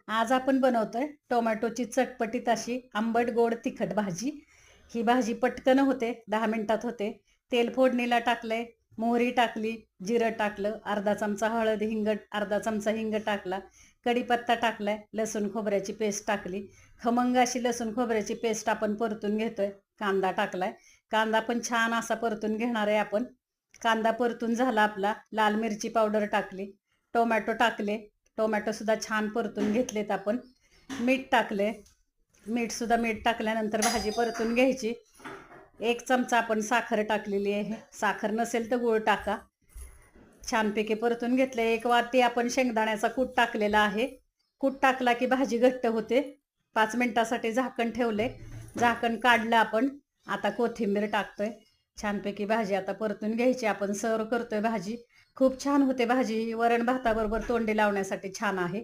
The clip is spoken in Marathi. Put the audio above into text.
आज आपण बनवतोय टोमॅटोची चटपटीत अशी आंबट गोड तिखट भाजी। ही भाजी पटकन होते, 10 मिनिटात होते। तेल फोडणीला टाकलंय, मोहरी टाकली, जिरं टाकलं, अर्धा चमचा हळद, हिंग, अर्धा चमचा हिंग टाकला, कढीपत्ता टाकलाय, लसूण खोबऱ्याची पेस्ट टाकली। खमंग अशी लसूण खोबऱ्याची पेस्ट आपण परतून घेतोय। कांदा टाकलाय, कांदा पण छान असा परतून घेणार आहे आपण। कांदा परतून झाला आपला, लाल मिरची पावडर टाकली, टोमॅटो टाकले, टोमॅटो सुद्धा छान परतून घेतलेत आपण। मीठ टाकले, मीठ टाकल्यानंतर भाजी परतून घ्यायची। 1 चमचा आपण साखर टाकलेली आहे, साखर नसेल तर गूळ टाका। छानपैकी परतून घेतले। 1 वाटी आपण शेंगदाण्याचा कूट टाकलेला आहे। कूट टाकला की भाजी घट्ट होते। 5 मिनिटासाठी झाकण ठेवले, झाकण काढलं आपण। आता कोथिंबीर टाकतोय, छानपैकी भाजी आता परतून घ्यायची। आपण सर्व करतोय भाजी, खूप छान होते भाजी, वरण भाताबरोबर तोंडी लावण्यासाठी छान आहे।